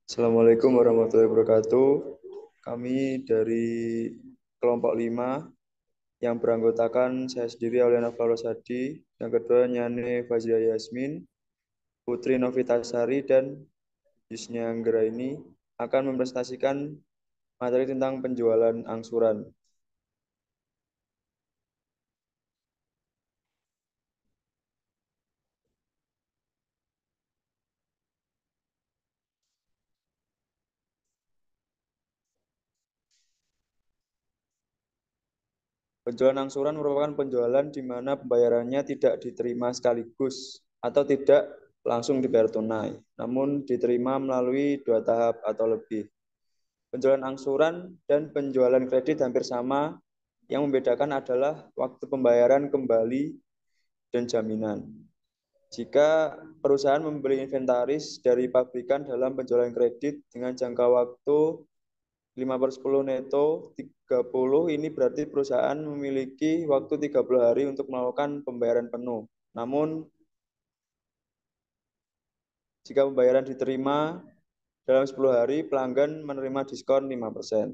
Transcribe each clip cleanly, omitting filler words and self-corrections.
Assalamualaikum warahmatullahi wabarakatuh. Kami dari kelompok 5 yang beranggotakan saya sendiri Auliana Fahrosadi, yang kedua Nyane Fazlia Yasmin, Putri Novitasari, dan Yusnia Anggraini akan mempresentasikan materi tentang penjualan angsuran. Penjualan angsuran merupakan penjualan di mana pembayarannya tidak diterima sekaligus atau tidak langsung dibayar tunai, namun diterima melalui 2 tahap atau lebih. Penjualan angsuran dan penjualan kredit hampir sama, yang membedakan adalah waktu pembayaran kembali dan jaminan. Jika perusahaan membeli inventaris dari pabrikan dalam penjualan kredit dengan jangka waktu 5/10 neto 30, ini berarti perusahaan memiliki waktu 30 hari untuk melakukan pembayaran penuh. Namun, jika pembayaran diterima dalam 10 hari, pelanggan menerima diskon 5%.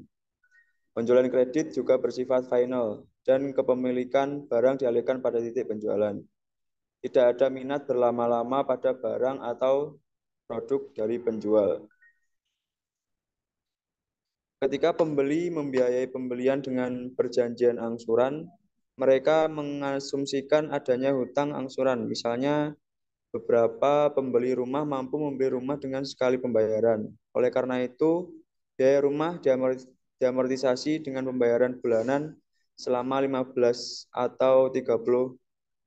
Penjualan kredit juga bersifat final dan kepemilikan barang dialihkan pada titik penjualan. Tidak ada minat berlama-lama pada barang atau produk dari penjual. Ketika pembeli membiayai pembelian dengan perjanjian angsuran, mereka mengasumsikan adanya hutang angsuran. Misalnya, beberapa pembeli rumah mampu membeli rumah dengan sekali pembayaran. Oleh karena itu, biaya rumah diamortisasi dengan pembayaran bulanan selama 15 atau 30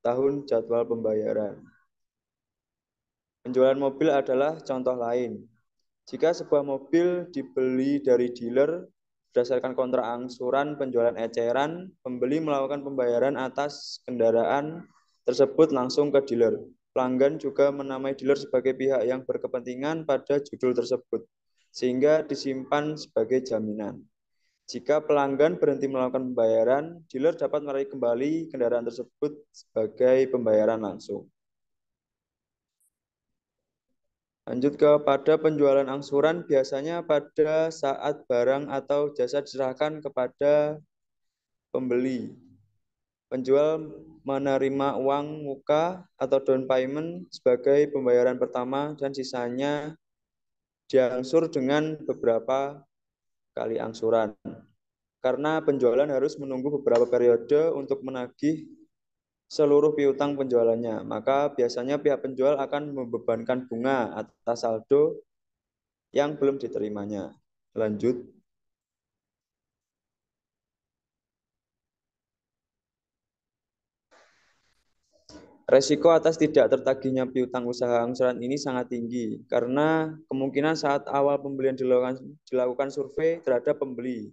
tahun jadwal pembayaran. Penjualan mobil adalah contoh lain. Jika sebuah mobil dibeli dari dealer berdasarkan kontrak angsuran penjualan eceran, pembeli melakukan pembayaran atas kendaraan tersebut langsung ke dealer. Pelanggan juga menamai dealer sebagai pihak yang berkepentingan pada judul tersebut, sehingga disimpan sebagai jaminan. Jika pelanggan berhenti melakukan pembayaran, dealer dapat meraih kembali kendaraan tersebut sebagai pembayaran langsung. Lanjut kepada penjualan angsuran, biasanya pada saat barang atau jasa diserahkan kepada pembeli. Penjual menerima uang muka atau down payment sebagai pembayaran pertama dan sisanya diangsur dengan beberapa kali angsuran. Karena penjualan harus menunggu beberapa periode untuk menagih seluruh piutang penjualannya, maka biasanya pihak penjual akan membebankan bunga atas saldo yang belum diterimanya. Lanjut. Resiko atas tidak tertagihnya piutang usaha angsuran ini sangat tinggi karena kemungkinan saat awal pembelian dilakukan survei terhadap pembeli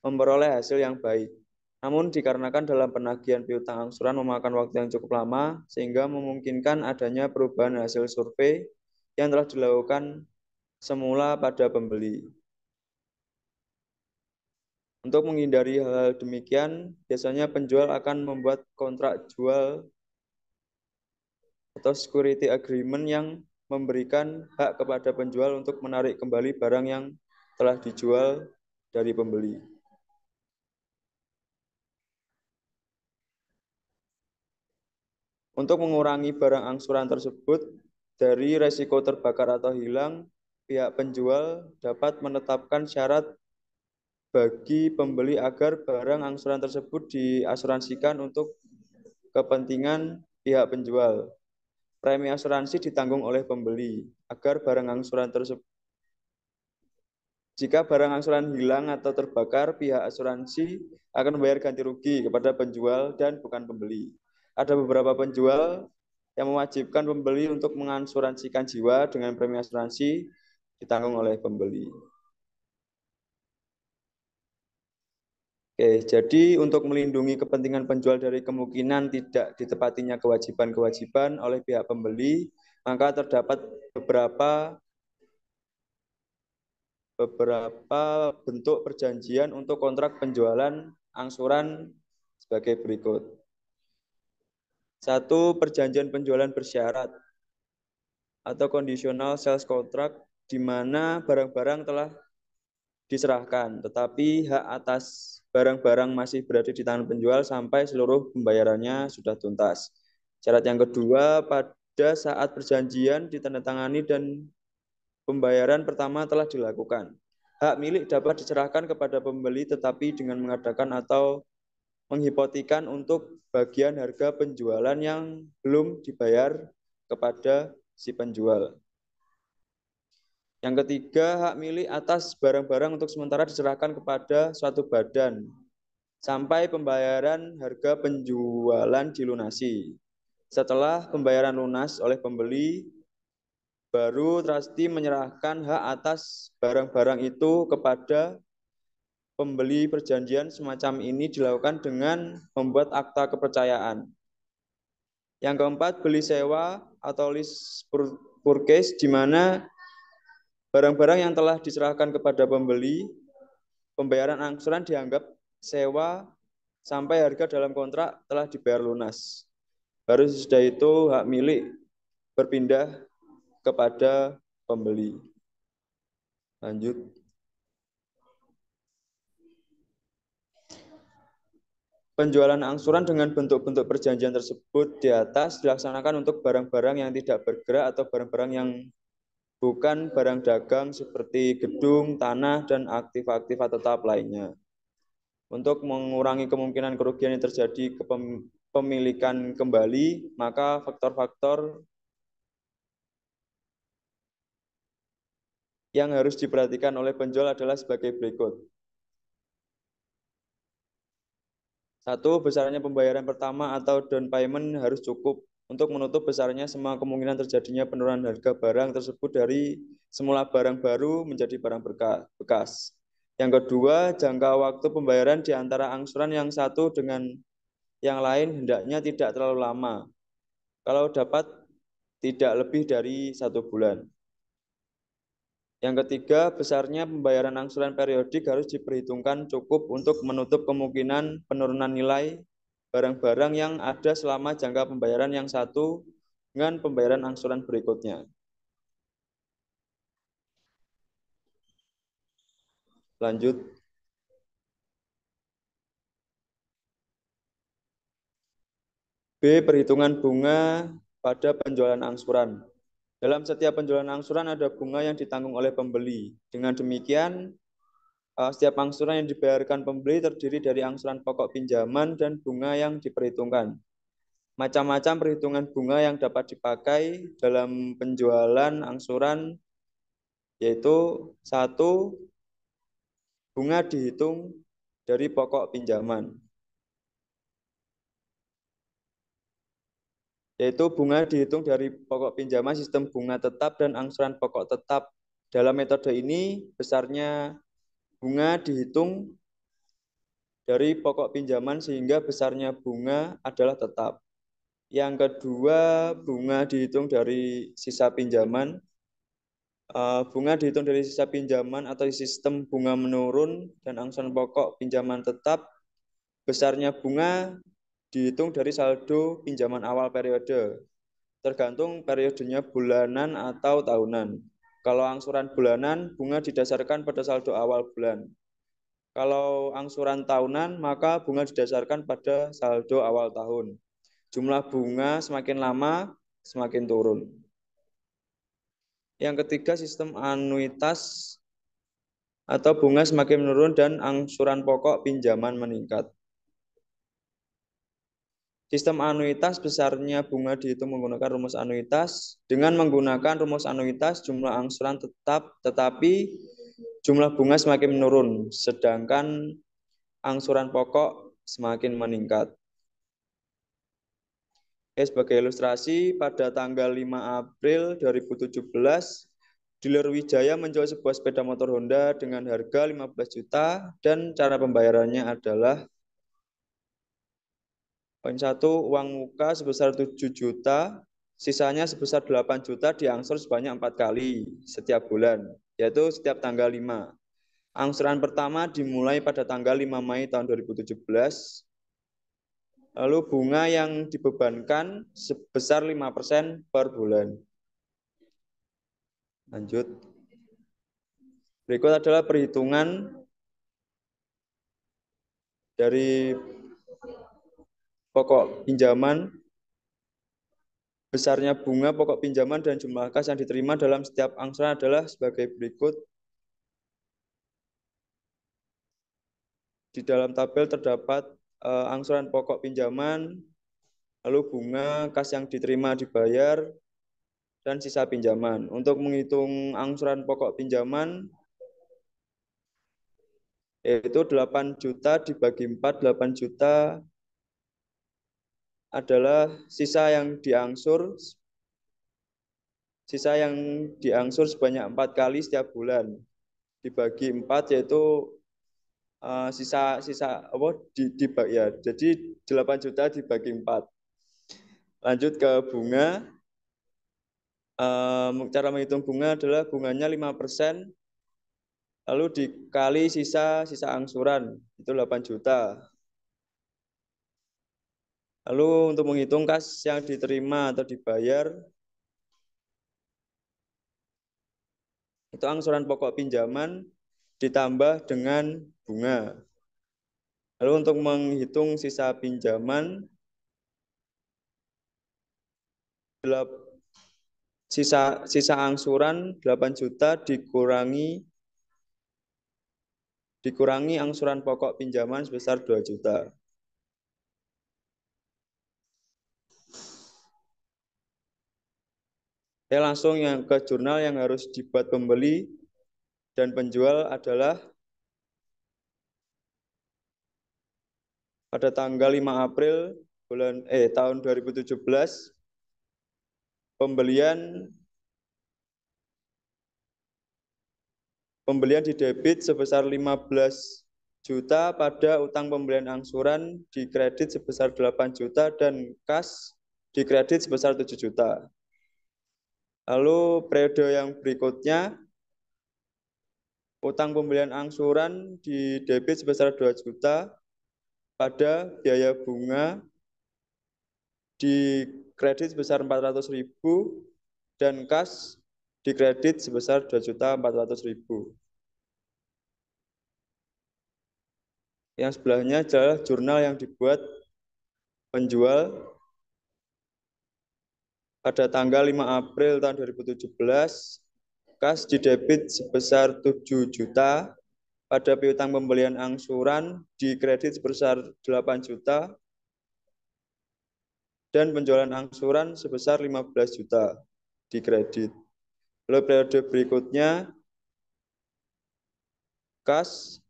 memperoleh hasil yang baik. Namun dikarenakan dalam penagihan piutang angsuran memakan waktu yang cukup lama sehingga memungkinkan adanya perubahan hasil survei yang telah dilakukan semula pada pembeli. Untuk menghindari hal demikian, biasanya penjual akan membuat kontrak jual atau security agreement yang memberikan hak kepada penjual untuk menarik kembali barang yang telah dijual dari pembeli. Untuk mengurangi barang angsuran tersebut dari resiko terbakar atau hilang, pihak penjual dapat menetapkan syarat bagi pembeli agar barang angsuran tersebut diasuransikan untuk kepentingan pihak penjual. Premi asuransi ditanggung oleh pembeli agar barang angsuran tersebut. Jika barang angsuran hilang atau terbakar, pihak asuransi akan membayar ganti rugi kepada penjual dan bukan pembeli. Ada beberapa penjual yang mewajibkan pembeli untuk mengasuransikan jiwa dengan premi asuransi ditanggung oleh pembeli. Oke, jadi untuk melindungi kepentingan penjual dari kemungkinan tidak ditepatinya kewajiban-kewajiban oleh pihak pembeli, maka terdapat beberapa bentuk perjanjian untuk kontrak penjualan angsuran sebagai berikut. 1. Perjanjian penjualan bersyarat atau conditional sales contract di mana barang-barang telah diserahkan, tetapi hak atas barang-barang masih berada di tangan penjual sampai seluruh pembayarannya sudah tuntas. Syarat yang kedua, pada saat perjanjian ditandatangani dan pembayaran pertama telah dilakukan. Hak milik dapat diserahkan kepada pembeli tetapi dengan mengadakan atau menghipotekan untuk bagian harga penjualan yang belum dibayar kepada si penjual. Yang ketiga, hak milik atas barang-barang untuk sementara diserahkan kepada suatu badan sampai pembayaran harga penjualan dilunasi. Setelah pembayaran lunas oleh pembeli, baru trustee menyerahkan hak atas barang-barang itu kepada pembeli. Perjanjian semacam ini dilakukan dengan membuat akta kepercayaan. Yang keempat, beli sewa atau lease purchase, di mana barang-barang yang telah diserahkan kepada pembeli, pembayaran angsuran dianggap sewa sampai harga dalam kontrak telah dibayar lunas. Baru sesudah itu hak milik berpindah kepada pembeli. Lanjut. Penjualan angsuran dengan bentuk-bentuk perjanjian tersebut di atas dilaksanakan untuk barang-barang yang tidak bergerak atau barang-barang yang bukan barang dagang seperti gedung, tanah, dan aktif-aktif tetap lainnya. Untuk mengurangi kemungkinan kerugian yang terjadi kepemilikan kembali, maka faktor-faktor yang harus diperhatikan oleh penjual adalah sebagai berikut. 1. Besarnya pembayaran pertama atau down payment harus cukup untuk menutup besarnya semua kemungkinan terjadinya penurunan harga barang tersebut dari semula barang baru menjadi barang bekas. Yang kedua, jangka waktu pembayaran di antara angsuran yang satu dengan yang lain hendaknya tidak terlalu lama. Kalau dapat, tidak lebih dari 1 bulan. Yang ketiga, besarnya pembayaran angsuran periodik harus diperhitungkan cukup untuk menutup kemungkinan penurunan nilai barang-barang yang ada selama jangka pembayaran yang satu dengan pembayaran angsuran berikutnya. Lanjut. B. Perhitungan bunga pada penjualan angsuran. Dalam setiap penjualan angsuran ada bunga yang ditanggung oleh pembeli. Dengan demikian, setiap angsuran yang dibayarkan pembeli terdiri dari angsuran pokok pinjaman dan bunga yang diperhitungkan. Macam-macam perhitungan bunga yang dapat dipakai dalam penjualan angsuran, yaitu 1. Bunga dihitung dari pokok pinjaman. Yaitu bunga dihitung dari pokok pinjaman sistem bunga tetap dan angsuran pokok tetap. Dalam metode ini, besarnya bunga dihitung dari pokok pinjaman sehingga besarnya bunga adalah tetap. Yang kedua, bunga dihitung dari sisa pinjaman. Bunga dihitung dari sisa pinjaman atau sistem bunga menurun dan angsuran pokok pinjaman tetap. Besarnya bunga dihitung dari saldo pinjaman awal periode. Tergantung periodenya bulanan atau tahunan. Kalau angsuran bulanan, bunga didasarkan pada saldo awal bulan. Kalau angsuran tahunan, maka bunga didasarkan pada saldo awal tahun. Jumlah bunga semakin lama, semakin turun. Yang ketiga, sistem anuitas atau bunga semakin menurun dan angsuran pokok pinjaman meningkat. Sistem anuitas, besarnya bunga dihitung menggunakan rumus anuitas. Dengan menggunakan rumus anuitas, jumlah angsuran tetap, tetapi jumlah bunga semakin menurun, sedangkan angsuran pokok semakin meningkat. Sebagai ilustrasi, pada tanggal 5 April 2017, dealer Wijaya menjual sebuah sepeda motor Honda dengan harga 15 juta dan cara pembayarannya adalah: poin 1, uang muka sebesar 7 juta, sisanya sebesar 8 juta diangsur sebanyak 4 kali setiap bulan, yaitu setiap tanggal 5. Angsuran pertama dimulai pada tanggal 5 Mei tahun 2017. Lalu bunga yang dibebankan sebesar 5% per bulan. Lanjut. Berikut adalah perhitungan dari pokok pinjaman, besarnya bunga pokok pinjaman dan jumlah kas yang diterima dalam setiap angsuran adalah sebagai berikut. Di dalam tabel terdapat angsuran pokok pinjaman, lalu bunga, kas yang diterima dibayar, dan sisa pinjaman. Untuk menghitung angsuran pokok pinjaman, yaitu 8 juta dibagi 4, 8 juta adalah sisa yang diangsur sebanyak 4 kali setiap bulan. Dibagi 4 yaitu sisa apa ya. Jadi 8 juta dibagi 4. Lanjut ke bunga. Cara menghitung bunga adalah bunganya 5%, lalu dikali sisa angsuran, itu 8 juta. Lalu untuk menghitung kas yang diterima atau dibayar, itu angsuran pokok pinjaman ditambah dengan bunga. Lalu untuk menghitung sisa pinjaman, sisa angsuran 8 juta dikurangi angsuran pokok pinjaman sebesar 2 juta. Oke, langsung yang ke jurnal yang harus dibuat pembeli dan penjual adalah pada tanggal 5 April tahun 2017 pembelian didebit sebesar 15 juta pada utang pembelian angsuran dikredit sebesar 8 juta dan kas dikredit sebesar 7 juta. Lalu periode yang berikutnya utang pembelian angsuran didebit sebesar 2 juta pada biaya bunga dikredit sebesar 400.000 dan kas dikredit sebesar 2.400.000. Yang sebelahnya adalah jurnal yang dibuat penjual pada tanggal 5 April tahun 2017, kas didebit sebesar 7 juta, pada piutang pembelian angsuran dikredit sebesar 8 juta, dan penjualan angsuran sebesar 15 juta dikredit. Lalu periode berikutnya, kas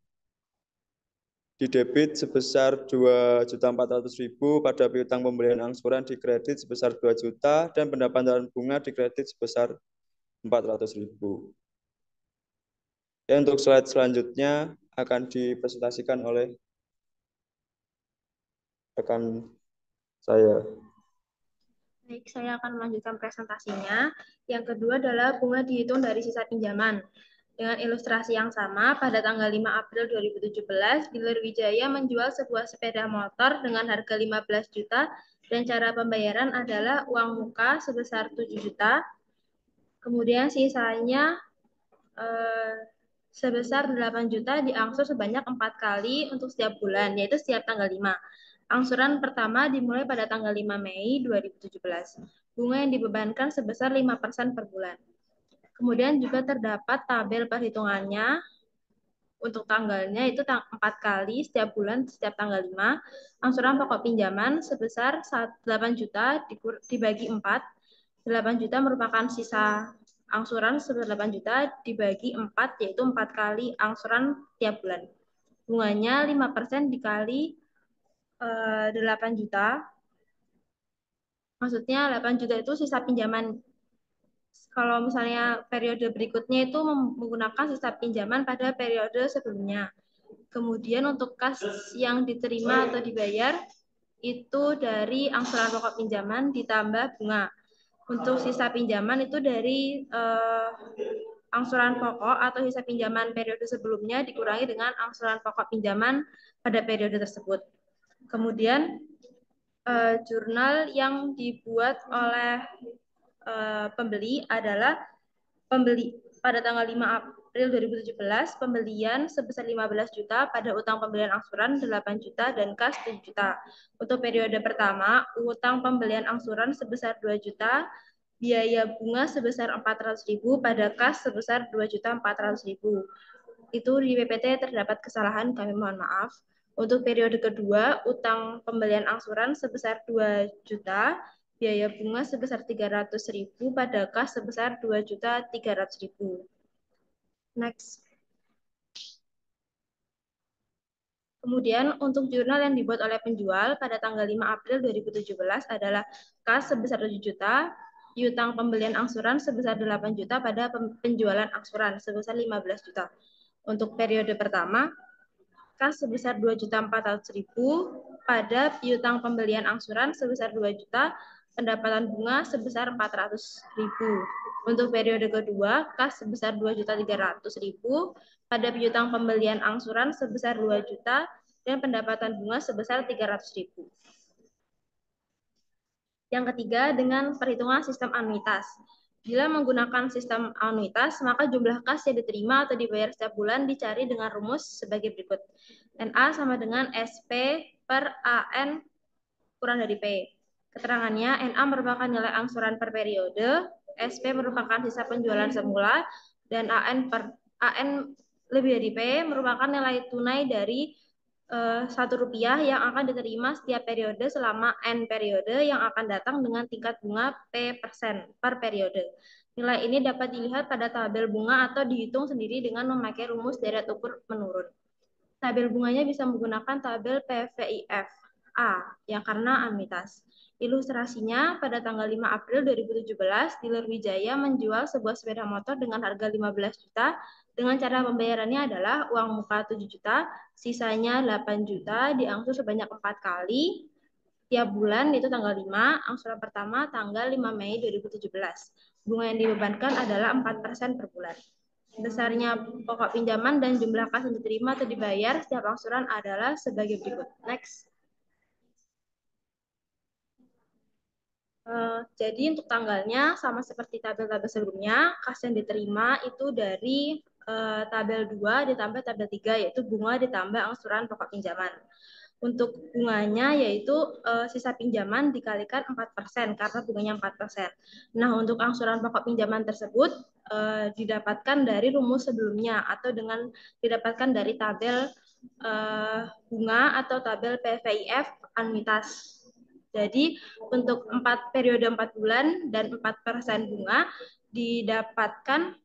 didebit sebesar 2.400.000 pada piutang pembelian angsuran dikredit sebesar 2 juta dan pendapatan bunga dikredit sebesar 400.000. Ya, untuk slide selanjutnya akan dipresentasikan oleh rekan saya. Baik, saya akan melanjutkan presentasinya. Yang kedua adalah bunga dihitung dari sisa pinjaman. Dengan ilustrasi yang sama, pada tanggal 5 April 2017, dealer Wijaya menjual sebuah sepeda motor dengan harga 15 juta dan cara pembayaran adalah uang muka sebesar 7 juta, kemudian sisanya sebesar 8 juta diangsur sebanyak 4 kali untuk setiap bulan, yaitu setiap tanggal 5. Angsuran pertama dimulai pada tanggal 5 Mei 2017. Bunga yang dibebankan sebesar 5% per bulan. Kemudian juga terdapat tabel perhitungannya untuk tanggalnya itu 4 kali setiap bulan setiap tanggal 5. Angsuran pokok pinjaman sebesar 8 juta dibagi 4. 8 juta merupakan sisa angsuran sebesar 8 juta dibagi 4, yaitu 4 kali angsuran tiap bulan. Bunganya 5% dikali 8 juta. Maksudnya 8 juta itu sisa pinjaman. Kalau misalnya periode berikutnya itu menggunakan sisa pinjaman pada periode sebelumnya. Kemudian untuk kas yang diterima atau dibayar itu dari angsuran pokok pinjaman ditambah bunga. Untuk sisa pinjaman itu dari angsuran pokok atau sisa pinjaman periode sebelumnya dikurangi dengan angsuran pokok pinjaman pada periode tersebut. Kemudian jurnal yang dibuat oleh pembeli adalah pembeli pada tanggal 5 April 2017, pembelian sebesar 15 juta pada utang pembelian angsuran 8 juta dan kas 7 juta. Untuk periode pertama, utang pembelian angsuran sebesar 2 juta, biaya bunga sebesar 400.000 pada kas sebesar 2.400.000. Itu di PPT terdapat kesalahan, kami mohon maaf. Untuk periode kedua, utang pembelian angsuran sebesar 2 juta, biaya bunga sebesar 300.000 pada kas sebesar 2.300.000. Next. Kemudian untuk jurnal yang dibuat oleh penjual pada tanggal 5 April 2017 adalah kas sebesar 7 juta, piutang pembelian angsuran sebesar 8 juta pada penjualan angsuran sebesar 15 juta. Untuk periode pertama, kas sebesar 2.400.000 pada piutang pembelian angsuran sebesar 2 juta, pendapatan bunga sebesar 400.000. Untuk periode kedua, kas sebesar 2.300.000 pada piutang pembelian angsuran sebesar 2 juta dan pendapatan bunga sebesar 300.000. Yang ketiga, dengan perhitungan sistem anuitas. Bila menggunakan sistem anuitas, maka jumlah kas yang diterima atau dibayar setiap bulan dicari dengan rumus sebagai berikut. NA sama dengan SP per AN kurang dari P. Keterangannya, NA merupakan nilai angsuran per periode, SP merupakan sisa penjualan semula, dan AN lebih dari P merupakan nilai tunai dari Rp1 yang akan diterima setiap periode selama N periode yang akan datang dengan tingkat bunga P% per periode. Nilai ini dapat dilihat pada tabel bunga atau dihitung sendiri dengan memakai rumus deret ukur menurun. Tabel bunganya bisa menggunakan tabel PVIF A yang karena anuitas. Ilustrasinya, pada tanggal 5 April 2017, dealer Wijaya menjual sebuah sepeda motor dengan harga 15 juta. Dengan cara pembayarannya adalah uang muka 7 juta, sisanya 8 juta, diangsur sebanyak 4 kali. Tiap bulan, itu tanggal 5, angsuran pertama tanggal 5 Mei 2017. Bunga yang dibebankan adalah 4% per bulan. Besarnya pokok pinjaman dan jumlah kas yang diterima atau dibayar setiap angsuran adalah sebagai berikut. Next. Jadi untuk tanggalnya sama seperti tabel-tabel sebelumnya, kas yang diterima itu dari tabel 2 ditambah tabel 3, yaitu bunga ditambah angsuran pokok pinjaman. Untuk bunganya yaitu sisa pinjaman dikalikan 4% karena bunganya 4%. Nah, untuk angsuran pokok pinjaman tersebut didapatkan dari rumus sebelumnya atau dengan didapatkan dari tabel bunga atau tabel PVIF anuitas. Jadi untuk periode 4 bulan dan 4% bunga didapatkan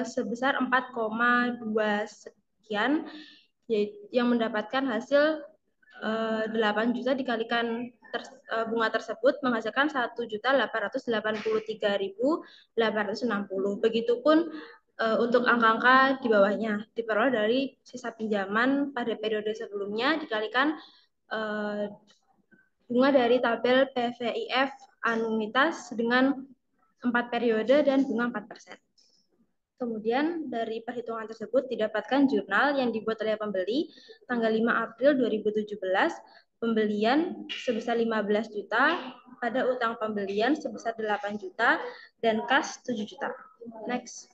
sebesar 4,2 sekian, yang mendapatkan hasil 8 juta dikalikan bunga tersebut menghasilkan 1.883.860. Begitupun untuk angka-angka di bawahnya diperoleh dari sisa pinjaman pada periode sebelumnya dikalikan bunga dari tabel PVIF anuitas dengan 4 periode dan bunga 4%. Kemudian dari perhitungan tersebut didapatkan jurnal yang dibuat oleh pembeli tanggal 5 April 2017, pembelian sebesar 15 juta, pada utang pembelian sebesar 8 juta, dan kas 7 juta. Next.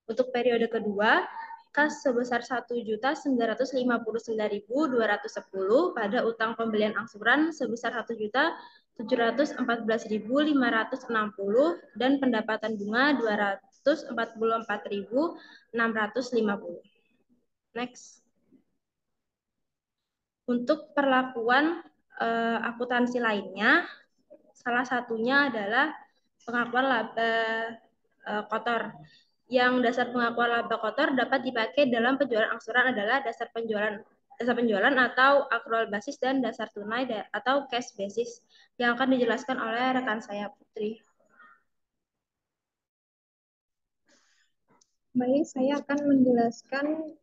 Untuk periode kedua, kas sebesar 1.959.210 pada utang pembelian angsuran sebesar 1.714.560 dan pendapatan bunga 244.650. Next. Untuk perlakuan akuntansi lainnya, salah satunya adalah pengakuan laba kotor. Yang dasar pengakuan laba kotor dapat dipakai dalam penjualan angsuran adalah dasar penjualan atau accrual basis dan dasar tunai atau cash basis yang akan dijelaskan oleh rekan saya Putri. Baik, saya akan menjelaskan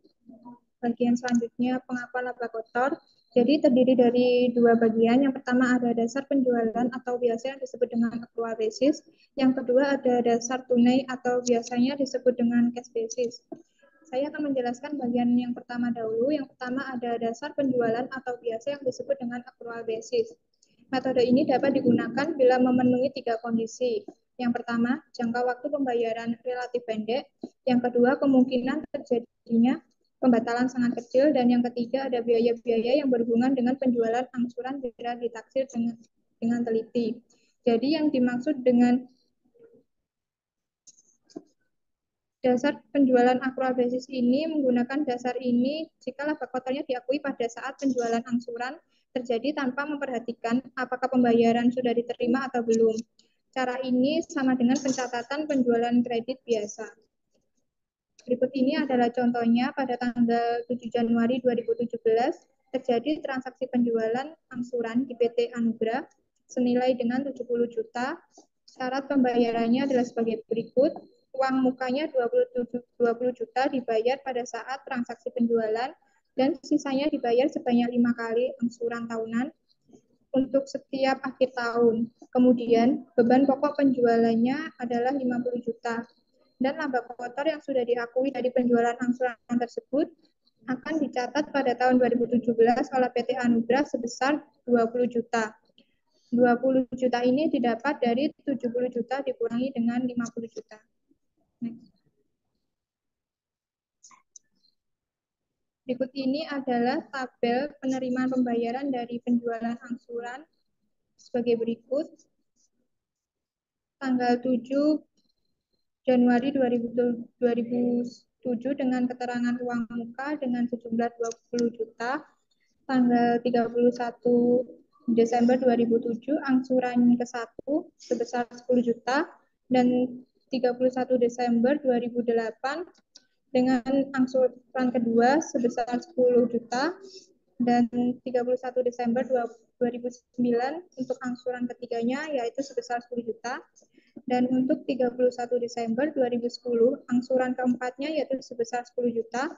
bagian selanjutnya pengakuan laba kotor. Jadi terdiri dari dua bagian. Yang pertama ada dasar penjualan atau biasa yang disebut dengan accrual basis. Yang kedua ada dasar tunai atau biasanya disebut dengan cash basis. Saya akan menjelaskan bagian yang pertama dahulu. Yang pertama ada dasar penjualan atau biasa yang disebut dengan accrual basis. Metode ini dapat digunakan bila memenuhi 3 kondisi. Yang pertama, jangka waktu pembayaran relatif pendek. Yang kedua, kemungkinan terjadinya pembatalan sangat kecil. Dan yang ketiga, ada biaya-biaya yang berhubungan dengan penjualan angsuran bila ditaksir dengan teliti. Jadi yang dimaksud dengan dasar penjualan akrobasis ini menggunakan dasar ini jika laba kotornya diakui pada saat penjualan angsuran terjadi tanpa memperhatikan apakah pembayaran sudah diterima atau belum. Cara ini sama dengan pencatatan penjualan kredit biasa. Berikut ini adalah contohnya pada tanggal 7 Januari 2017 terjadi transaksi penjualan angsuran di PT Anugrah senilai dengan 70 juta. Syarat pembayarannya adalah sebagai berikut. Uang mukanya 20 juta dibayar pada saat transaksi penjualan dan sisanya dibayar sebanyak 5 kali angsuran tahunan untuk setiap akhir tahun. Kemudian, beban pokok penjualannya adalah 50 juta. Dan laba kotor yang sudah diakui dari penjualan angsuran tersebut akan dicatat pada tahun 2017 oleh PT Anugrah sebesar 20 juta. 20 juta ini didapat dari 70 juta dikurangi dengan 50 juta. Next. Berikut ini adalah tabel penerimaan pembayaran dari penjualan angsuran sebagai berikut. Tanggal 7 Januari 2007 dengan keterangan uang muka dengan sejumlah 20 juta. Tanggal 31 Desember 2007 angsuran ke-1 sebesar 10 juta dan 31 Desember 2008 dengan angsuran kedua sebesar 10 juta dan 31 Desember 2009 untuk angsuran ketiganya yaitu sebesar 10 juta dan untuk 31 Desember 2010 angsuran keempatnya yaitu sebesar 10 juta.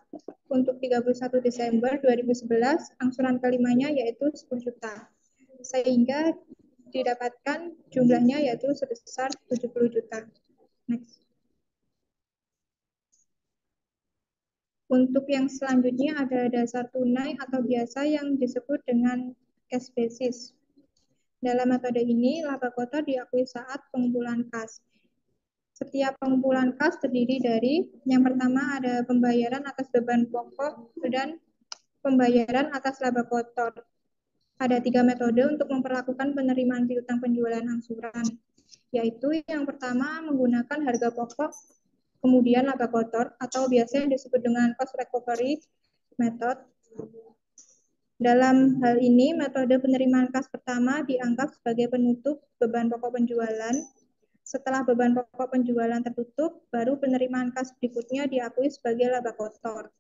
Untuk 31 Desember 2011 angsuran kelimanya yaitu 10 juta. Sehingga didapatkan jumlahnya yaitu sebesar 70 juta. Next. Untuk yang selanjutnya ada dasar tunai atau biasa yang disebut dengan cash basis. Dalam metode ini, laba kotor diakui saat pengumpulan kas. Setiap pengumpulan kas terdiri dari yang pertama ada pembayaran atas beban pokok dan pembayaran atas laba kotor. Ada 3 metode untuk memperlakukan penerimaan piutang penjualan angsuran, yaitu yang pertama menggunakan harga pokok, kemudian laba kotor atau biasa yang disebut dengan cost recovery method. Dalam hal ini, metode penerimaan kas pertama dianggap sebagai penutup beban pokok penjualan. Setelah beban pokok penjualan tertutup, baru penerimaan kas berikutnya diakui sebagai laba kotor.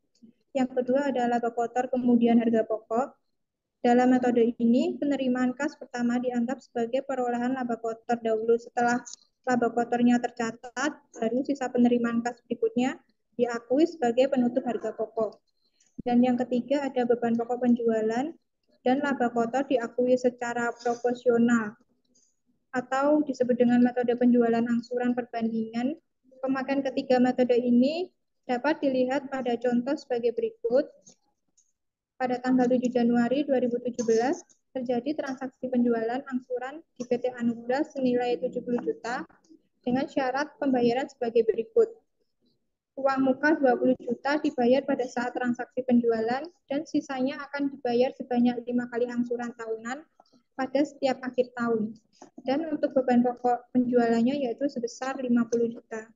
Yang kedua adalah laba kotor kemudian harga pokok. Dalam metode ini, penerimaan kas pertama dianggap sebagai perolehan laba kotor dahulu. Setelah laba kotornya tercatat, baru sisa penerimaan kas berikutnya diakui sebagai penutup harga pokok. Dan yang ketiga ada beban pokok penjualan dan laba kotor diakui secara proporsional atau disebut dengan metode penjualan angsuran perbandingan. Pemakaian ketiga metode ini dapat dilihat pada contoh sebagai berikut. Pada tanggal 7 Januari 2017 terjadi transaksi penjualan angsuran di PT Anugrah senilai 70 juta dengan syarat pembayaran sebagai berikut. Uang muka 20 juta dibayar pada saat transaksi penjualan dan sisanya akan dibayar sebanyak 5 kali angsuran tahunan pada setiap akhir tahun. Dan untuk beban pokok penjualannya yaitu sebesar 50 juta.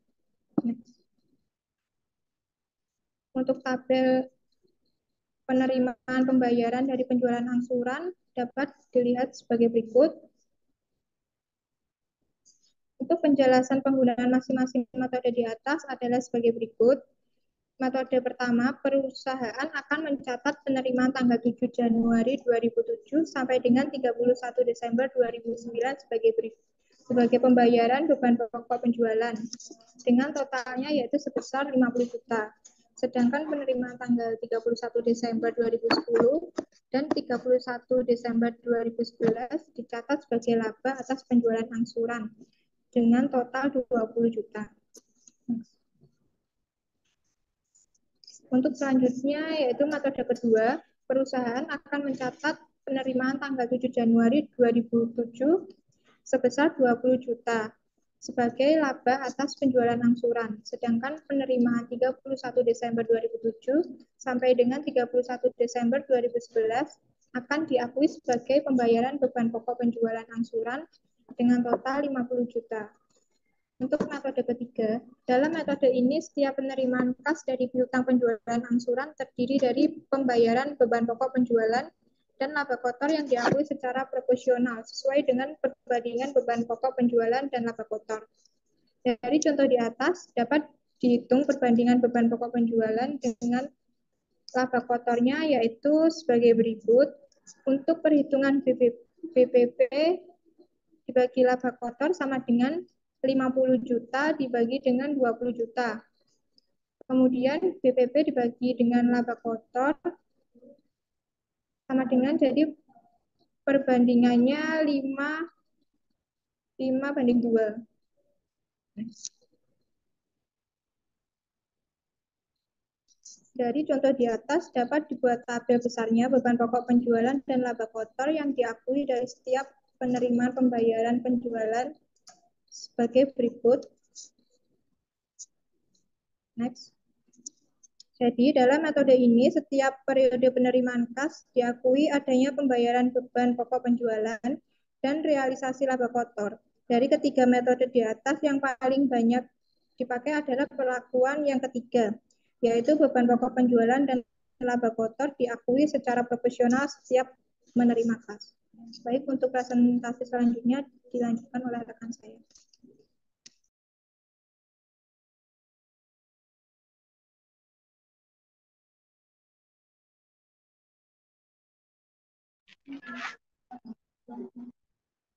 Untuk tabel penerimaan pembayaran dari penjualan angsuran dapat dilihat sebagai berikut. Untuk penjelasan penggunaan masing-masing metode di atas adalah sebagai berikut. Metode pertama, perusahaan akan mencatat penerimaan tanggal 7 Januari 2007 sampai dengan 31 Desember 2009 sebagai pembayaran beban pokok penjualan dengan totalnya yaitu sebesar 50 juta. Sedangkan penerimaan tanggal 31 Desember 2010 dan 31 Desember 2011 dicatat sebagai laba atas penjualan angsuran dengan total 20 juta. Untuk selanjutnya yaitu metode kedua, perusahaan akan mencatat penerimaan tanggal 7 Januari 2007 sebesar 20 juta. sebagai laba atas penjualan angsuran. Sedangkan penerimaan 31 Desember 2007 sampai dengan 31 Desember 2011 akan diakui sebagai pembayaran beban pokok penjualan angsuran dengan total 50 juta. Untuk metode ketiga, dalam metode ini setiap penerimaan kas dari piutang penjualan angsuran terdiri dari pembayaran beban pokok penjualan dan laba kotor yang diakui secara proporsional sesuai dengan perbandingan beban pokok penjualan dan laba kotor. Dari contoh di atas dapat dihitung perbandingan beban pokok penjualan dengan laba kotornya, yaitu sebagai berikut. Untuk perhitungan BPP dibagi laba kotor sama dengan 50 juta dibagi dengan 20 juta. Kemudian BPP dibagi dengan laba kotor sama dengan, jadi perbandingannya 5:2. Dari contoh di atas dapat dibuat tabel besarnya beban pokok penjualan dan laba kotor yang diakui dari setiap penerimaan pembayaran penjualan sebagai berikut. Next. Jadi dalam metode ini setiap periode penerimaan kas diakui adanya pembayaran beban pokok penjualan dan realisasi laba kotor. Dari ketiga metode di atas yang paling banyak dipakai adalah perlakuan yang ketiga, yaitu beban pokok penjualan dan laba kotor diakui secara proporsional setiap menerima kas. Baik, untuk presentasi selanjutnya dilanjutkan oleh rekan saya.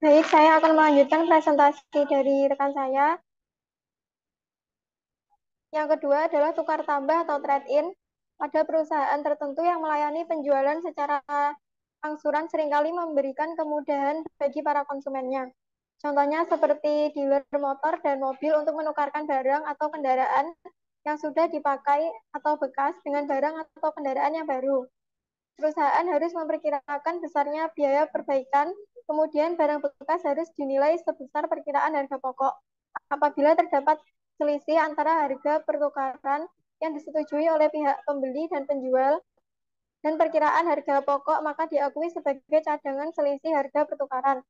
Baik, saya akan melanjutkan presentasi dari rekan saya. Yang kedua adalah tukar tambah atau trade-in. Pada perusahaan tertentu yang melayani penjualan secara angsuran seringkali memberikan kemudahan bagi para konsumennya. Contohnya seperti dealer motor dan mobil untuk menukarkan barang atau kendaraan yang sudah dipakai atau bekas dengan barang atau kendaraan yang baru. Perusahaan harus memperkirakan besarnya biaya perbaikan, kemudian barang bekas harus dinilai sebesar perkiraan harga pokok. Apabila terdapat selisih antara harga pertukaran yang disetujui oleh pihak pembeli dan penjual dan perkiraan harga pokok, maka diakui sebagai cadangan selisih harga pertukaran.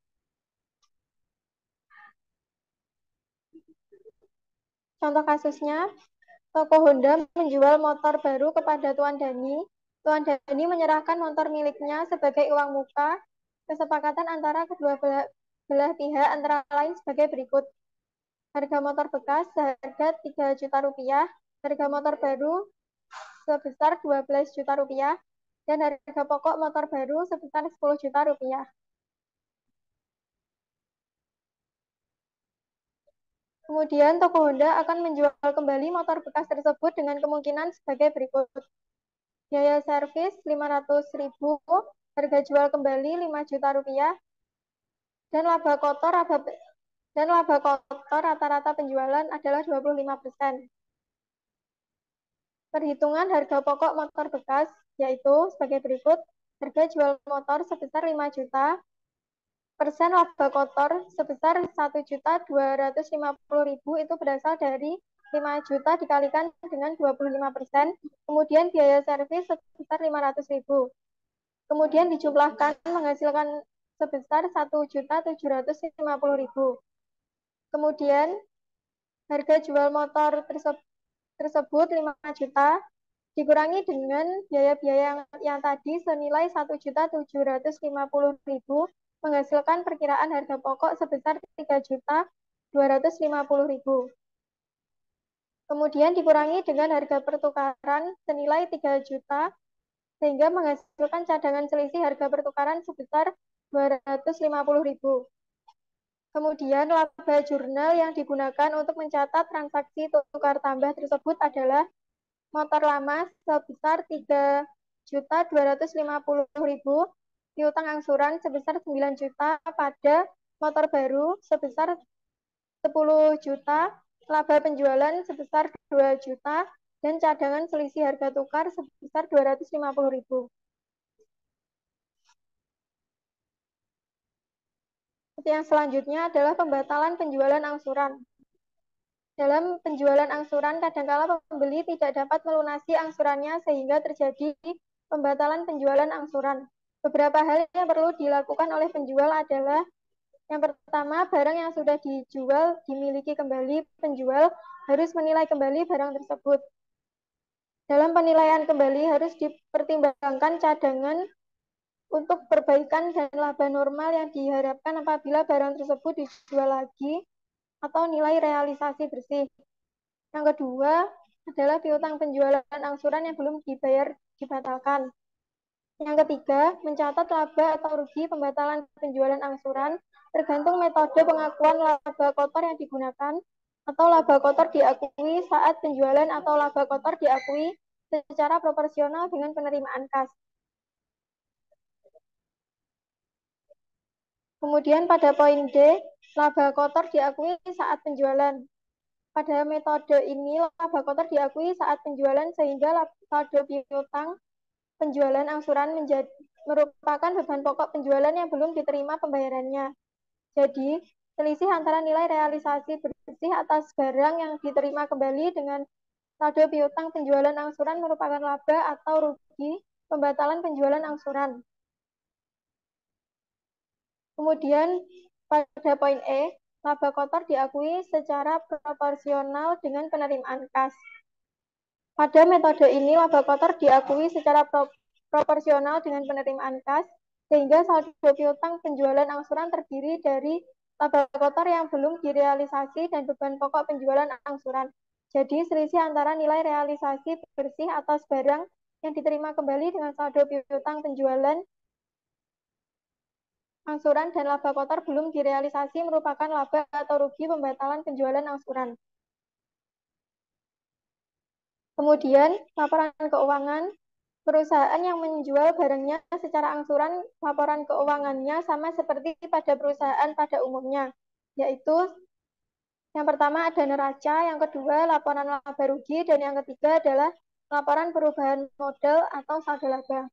Contoh kasusnya, toko Honda menjual motor baru kepada Tuan Dani. Tuan Dani menyerahkan motor miliknya sebagai uang muka. Kesepakatan antara kedua belah pihak antara lain sebagai berikut. Harga motor bekas seharga 3 juta rupiah, harga motor baru sebesar 12 juta rupiah, dan harga pokok motor baru sebesar 10 juta rupiah. Kemudian toko Honda akan menjual kembali motor bekas tersebut dengan kemungkinan sebagai berikut. Biaya servis 500.000, harga jual kembali 5 juta rupiah, dan laba kotor rata-rata penjualan adalah 25%. Perhitungan harga pokok motor bekas yaitu sebagai berikut. Harga jual motor sebesar 5 juta, persen laba kotor sebesar 1.250.000 itu berasal dari 5 juta dikalikan dengan 25%, kemudian biaya servis sebesar 500.000. Kemudian dijumlahkan menghasilkan sebesar 1.750.000. Kemudian harga jual motor tersebut 5 juta dikurangi dengan biaya-biaya yang tadi senilai 1.750.000 menghasilkan perkiraan harga pokok sebesar 3.250.000. Kemudian dikurangi dengan harga pertukaran senilai 3 juta sehingga menghasilkan cadangan selisih harga pertukaran sebesar 250.000. Kemudian laba jurnal yang digunakan untuk mencatat transaksi tukar tambah tersebut adalah motor lama sebesar 3.250.000, piutang angsuran sebesar 9 juta pada motor baru sebesar 10 juta, laba penjualan sebesar 2 juta, dan cadangan selisih harga tukar sebesar 250.000. Yang selanjutnya adalah pembatalan penjualan angsuran. Dalam penjualan angsuran, kadangkala pembeli tidak dapat melunasi angsurannya sehingga terjadi pembatalan penjualan angsuran. Beberapa hal yang perlu dilakukan oleh penjual adalah yang pertama, barang yang sudah dijual dimiliki kembali. Penjual harus menilai kembali barang tersebut. Dalam penilaian kembali harus dipertimbangkan cadangan untuk perbaikan dan laba normal yang diharapkan apabila barang tersebut dijual lagi atau nilai realisasi bersih. Yang kedua adalah piutang penjualan angsuran yang belum dibayar dibatalkan. Yang ketiga, mencatat laba atau rugi pembatalan penjualan angsuran tergantung metode pengakuan laba kotor yang digunakan, atau laba kotor diakui saat penjualan atau laba kotor diakui secara proporsional dengan penerimaan kas. Kemudian pada poin D, laba kotor diakui saat penjualan. Pada metode ini, laba kotor diakui saat penjualan sehingga saldo piutang penjualan angsuran merupakan beban pokok penjualan yang belum diterima pembayarannya. Jadi, selisih antara nilai realisasi bersih atas barang yang diterima kembali dengan saldo piutang penjualan angsuran merupakan laba atau rugi pembatalan penjualan angsuran. Kemudian pada poin E, laba kotor diakui secara proporsional dengan penerimaan kas. Pada metode ini, laba kotor diakui secara proporsional dengan penerimaan kas, sehingga saldo piutang penjualan angsuran terdiri dari laba kotor yang belum direalisasi dan beban pokok penjualan angsuran. Jadi, selisih antara nilai realisasi bersih atas barang yang diterima kembali dengan saldo piutang penjualan angsuran dan laba kotor belum direalisasi merupakan laba atau rugi pembatalan penjualan angsuran. Kemudian, laporan keuangan. Perusahaan yang menjual barangnya secara angsuran, laporan keuangannya sama seperti pada perusahaan pada umumnya, yaitu yang pertama ada neraca, yang kedua laporan laba rugi, dan yang ketiga adalah laporan perubahan modal atau saldo laba.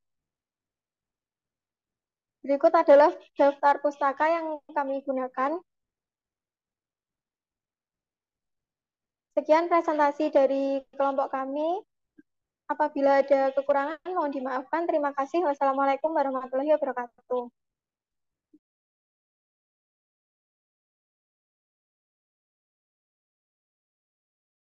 Berikut adalah daftar pustaka yang kami gunakan. Sekian presentasi dari kelompok kami. Apabila ada kekurangan, mohon dimaafkan. Terima kasih. Wassalamualaikum warahmatullahi wabarakatuh.